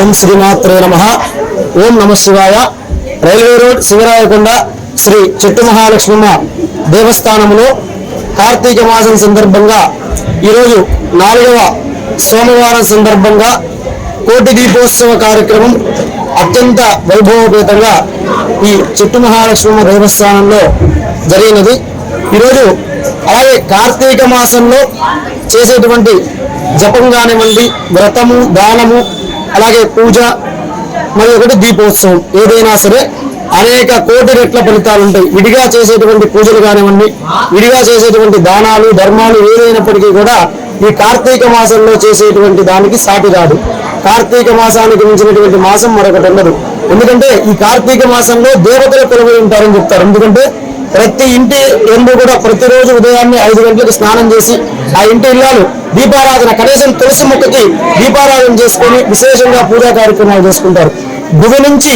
ఓం శ్రీమాత్రే నమః. ఓం నమ శివాయ. రైల్వే రోడ్ శివరాయకొండ శ్రీ చెట్టు మహాలక్ష్మమ్మ దేవస్థానంలో కార్తీక మాసం సందర్భంగా ఈరోజు 4వ సోమవారం సందర్భంగా కోటి దీపోత్సవ కార్యక్రమం అత్యంత వైభవపేతంగా ఈ చెట్టు మహాలక్ష్మమ్మ దేవస్థానంలో జరిగినది. ఈరోజు అలాగే కార్తీక మాసంలో చేసేటువంటి జపం కానివ్వండి, వ్రతము, దానము, అలాగే పూజ, మరి ఒకటి దీపోత్సవం, ఏదైనా సరే అనేక కోటి రెట్ల ఫలితాలు ఉంటాయి. విడిగా చేసేటువంటి పూజలు కానివ్వండి, విడిగా చేసేటువంటి దానాలు, ధర్మాలు ఏదైనప్పటికీ కూడా ఈ కార్తీక మాసంలో చేసేటువంటి దానికి సాటి రాదు. కార్తీక మాసానికి మించినటువంటి మాసం మరొకటి ఉండదు. ఎందుకంటే ఈ కార్తీక మాసంలో దేవతలు కొలువై ఉంటారని చెప్తారు. ఎందుకంటే ప్రతి ఇంటి ఎందు కూడా ప్రతిరోజు ఉదయాన్నే 5 గంటలకు స్నానం చేసి ఆ ఇంటి ఇల్లాలు దీపారాధన, కనీసం తులసి మొక్కకి దీపారాధన చేసుకొని విశేషంగా పూజా కార్యక్రమాలు చేసుకుంటారు. భూమి నుంచి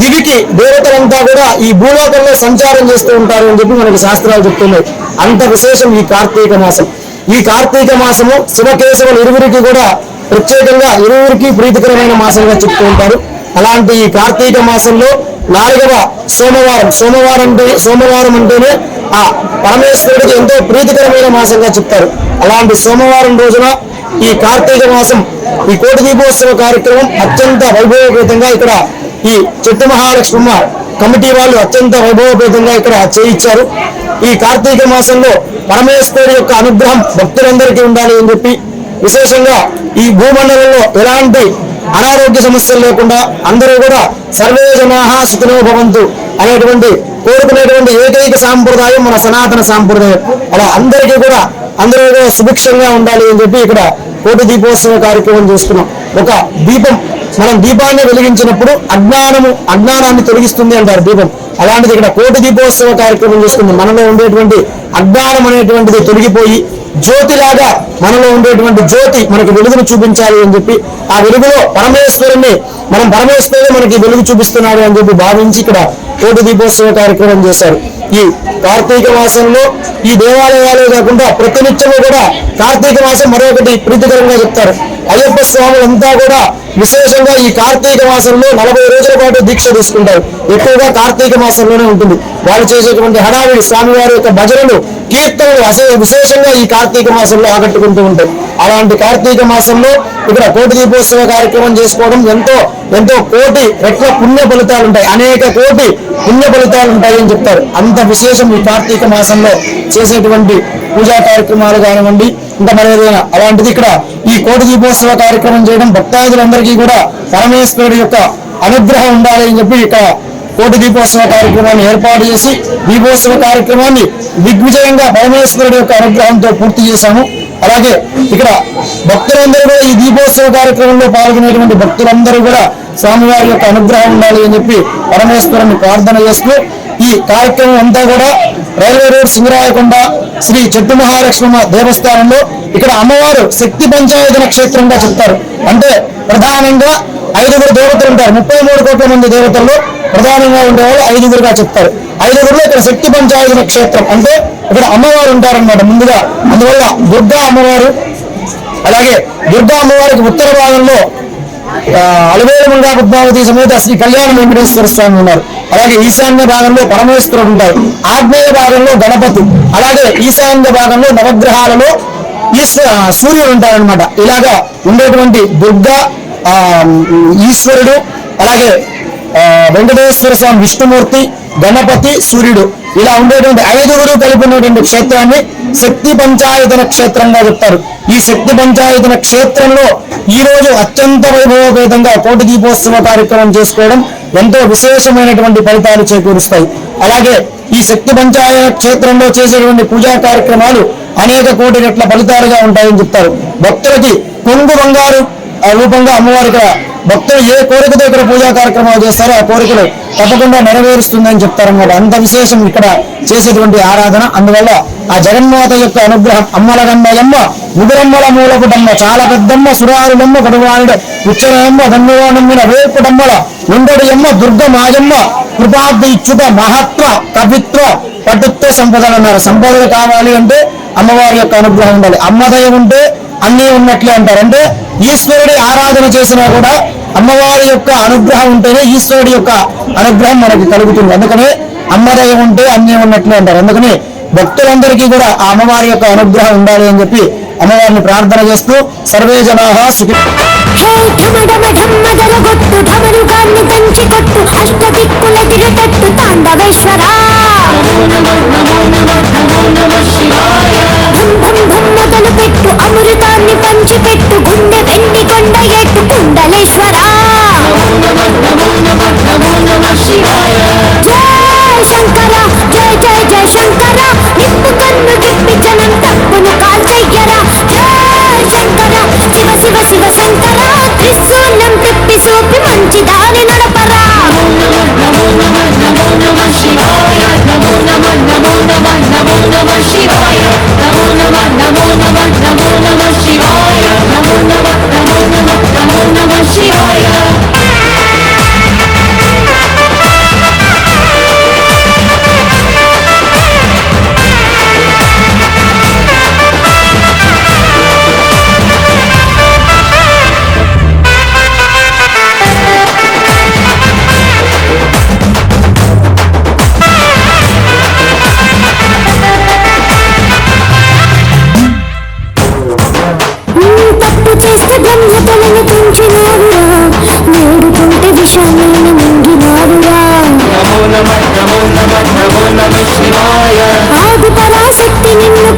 దివికి దేవతలంతా కూడా ఈ భూలోకంలో సంచారం చేస్తూ ఉంటారు అని చెప్పి మనకి శాస్త్రాలు చెప్తున్నాయి. అంత విశేషం ఈ కార్తీక మాసం. ఈ కార్తీక మాసము శివకేశవులు ఇరువురికి కూడా ప్రత్యేకంగా ఇరువురికి ప్రీతికరమైన మాసంగా చెప్తూ ఉంటారు. అలాంటి ఈ కార్తీక మాసంలో 4వ సోమవారం అంటేనే ఆ పరమేశ్వరుడికి ఎంతో ప్రీతికరమైన మాసంగా చెప్తారు. అలాంటి సోమవారం రోజున ఈ కార్తీక మాసం ఈ కోటి దీపోత్సవ కార్యక్రమం అత్యంత వైభవపేతంగా ఇక్కడ ఈ చెట్టు మహాలక్ష్మమ్మ కమిటీ వాళ్ళు అత్యంత వైభవపేతంగా ఇక్కడ చేయించారు. ఈ కార్తీక మాసంలో పరమేశ్వరుడి యొక్క అనుగ్రహం భక్తులందరికీ ఉండాలి అని చెప్పి విశేషంగా ఈ భూమండలంలో ఎలాంటి అనారోగ్య సమస్యలు లేకుండా అందరూ కూడా సర్వే జనాః సుఖినో భవంతు అనేటువంటి కోరుకునేటువంటి ఏకైక సాంప్రదాయం మన సనాతన సాంప్రదాయం. అలా అందరికీ కూడా అందరూ కూడా సుభిక్షంగా ఉండాలి అని చెప్పి ఇక్కడ కోటి దీపోత్సవ కార్యక్రమం చేసుకున్నాం. ఒక దీపం, మనం దీపాన్ని వెలిగించినప్పుడు అజ్ఞానాన్ని తొలగిస్తుంది అంటారు దీపం. అలాంటిది ఇక్కడ కోటి దీపోత్సవ కార్యక్రమం చేసుకుంది. మనలో ఉండేటువంటి అజ్ఞానం అనేటువంటిది తొలగిపోయి జ్యోతిలాగా మనలో ఉండేటువంటి జ్యోతి మనకి వెలుగును చూపించాలి అని చెప్పి ఆ వెలుగులో పరమేశ్వరుడు మనకి వెలుగు చూపిస్తున్నాడు అని చెప్పి భావించి ఇక్కడ కోటి దీపోత్సవ కార్యక్రమం చేశారు. ఈ కార్తీక మాసంలో ఈ దేవాలయాలే కాకుండా ప్రతినిత్యము కూడా కార్తీక మాసం మరొకటి ప్రీతికరంగా చెప్తారు. అయ్యప్ప స్వాములంతా కూడా విశేషంగా ఈ కార్తీక మాసంలో 40 రోజుల పాటు దీక్ష తీసుకుంటారు. ఎక్కువగా కార్తీక మాసంలోనే ఉంటుంది. వాళ్ళు చేసేటువంటి హడావిడి, స్వామివారి యొక్క భజనలు, కీర్తనలు విశేషంగా ఈ కార్తీక మాసంలో ఆకట్టుకుంటూ ఉంటాయి. అలాంటి కార్తీక మాసంలో ఇక్కడ కోటి దీపోత్సవ కార్యక్రమం చేసుకోవడం ఎంతో కోటి రెట్ల పుణ్య ఫలితాలు ఉంటాయి. అనేక కోటి పుణ్య ఫలితాలు ఉంటాయి అని చెప్తారు. అంత విశేషం ఈ కార్తీక మాసంలో చేసేటువంటి పూజా కార్యక్రమాలు కానివ్వండి, ఇంకా మరేదైనా అలాంటిది ఇక్కడ ఈ కోటి దీపోత్సవ కార్యక్రమం చేయడం భక్తాదులందరికీ కూడా పరమేశ్వరుడి యొక్క అనుగ్రహం ఉండాలి అని చెప్పి ఇక్కడ కోటి దీపోత్సవ కార్యక్రమాన్ని ఏర్పాటు చేసి దీపోత్సవ కార్యక్రమాన్ని దిగ్విజయంగా పరమేశ్వరుడి యొక్క అనుగ్రహంతో పూర్తి చేశాము. అలాగే ఇక్కడ భక్తులందరూ కూడా ఈ దీపోత్సవ కార్యక్రమంలో పాల్గొనేటువంటి భక్తులందరూ కూడా స్వామివారి యొక్క అనుగ్రహం ఉండాలి అని చెప్పి పరమేశ్వరుని ప్రార్థన చేస్తూ ఈ కార్యక్రమం అంతా కూడా రైల్వే రోడ్ సింగరాయకొండ శ్రీ చెట్టు మహాలక్ష్మమ్మ దేవస్థానంలో ఇక్కడ అమ్మవారు శక్తి పంచాయతన క్షేత్రంగా చెప్తారు. అంటే ప్రధానంగా 5 దేవతలు ఉంటారు. 33 కోట్ల మంది దేవతల్లో ప్రధానంగా ఉండేవాళ్ళు 5గా చెప్తారు. 5లో ఇక్కడ శక్తి పంచాయతన క్షేత్రం అంటే ఇక్కడ అమ్మవారు ఉంటారన్నమాట ముందుగా. అందువల్ల దుర్గా అమ్మవారు, అలాగే దుర్గా అమ్మవారికి ఉత్తర భాగంలో అలవేలుమంగా పద్మావతి సమేత శ్రీ కళ్యాణ వెంకటేశ్వర స్వామి ఉన్నారు. అలాగే ఈశాన్య భాగంలో పరమేశ్వరుడు ఉంటారు. ఆగ్నేయ భాగంలో గణపతి, అలాగే ఈశాన్య భాగంలో నవగ్రహాలలో సూర్యుడు ఉంటారనమాట. ఇలాగా ఉండేటువంటి దుర్గా, ఈశ్వరుడు, అలాగే వెంకటేశ్వర స్వామి, విష్ణుమూర్తి, గణపతి, సూర్యుడు, ఇలా ఉండేటువంటి 5 కలిపి ఉన్నటువంటి క్షేత్రాన్ని శక్తి పంచాయతన క్షేత్రంగా చెప్తారు. ఈ శక్తి పంచాయతన క్షేత్రంలో ఈ రోజు అత్యంత వైభవపేతంగా కోటి దీపోత్సవ కార్యక్రమం చేసుకోవడం ఎంతో విశేషమైనటువంటి ఫలితాలు చేకూరుస్తాయి. అలాగే ఈ శక్తి పంచాయత క్షేత్రంలో చేసేటువంటి పూజా కార్యక్రమాలు అనేక కోటి రెట్ల ఫలితాలుగా ఉంటాయని చెప్తారు. భక్తులకి కొంగు బంగారు రూపంగా అమ్మవారిగా భక్తులు ఏ కోరికతో ఇక్కడ పూజా కార్యక్రమాలు చేస్తారో ఆ కోరికలు తప్పకుండా నెరవేరుస్తుందని చెప్తారన్నమాట. అంత విశేషం ఇక్కడ చేసేటువంటి ఆరాధన. అందువల్ల ఆ జగన్మాత యొక్క అనుగ్రహం అమ్మలగన్నయమ్మ, ముగురమ్మల మూలపుటమ్మ, చాలా పెద్దమ్మ, సురారులమ్మ, కడువానుడ, ఉచ్చనమ్మ, ధన్యవానమ్మిన వేర్పుటమ్మల నుండడి అమ్మ, దుర్గ మాయమ్మ, కృపాబ్ది ఇచ్చుట మహత్వ కవిత్వ పటుత్వ సంపదలు అన్నారు. సంపదలు కావాలి అంటే అమ్మవారి యొక్క అనుగ్రహం ఉండాలి. అమ్మదయం ఉంటే అన్నీ ఉన్నట్లే అంటారు. అంటే ఈశ్వరుడి ఆరాధన చేసినా కూడా అమ్మవారి యొక్క అనుగ్రహం ఉంటేనే ఈశ్వరుడి యొక్క అనుగ్రహం మనకి కలుగుతుంది. అందుకనే అమ్మదయ ఉంటే అన్నీ ఉన్నట్లు అంటారు. అందుకని భక్తులందరికీ కూడా ఆ అమ్మవారి యొక్క అనుగ్రహం ఉండాలి అని చెప్పి అమ్మవారిని ప్రార్థన చేస్తూ సర్వే జనాః సుఖి అమృతాన్ని పంచిపెట్టు గుండె వెండి కొండ ఎట్టు కుండలేశ్వరా జయ శంకర జయ జయ జయ శంకర నిప్పు కన్ను తిప్పి జనం తప్పును కాల్చెయ్యరా జయ శంకర శివ శివ శివ శంకర త్రిశూలం తిప్పి సూపి మంచి దారి నడపరా చేస్తే బ్రహ్మతలను పెంచినారురా వేడుకుంటే విషాన్ని మింగినారురా ఆది పరాశక్తి నిన్ను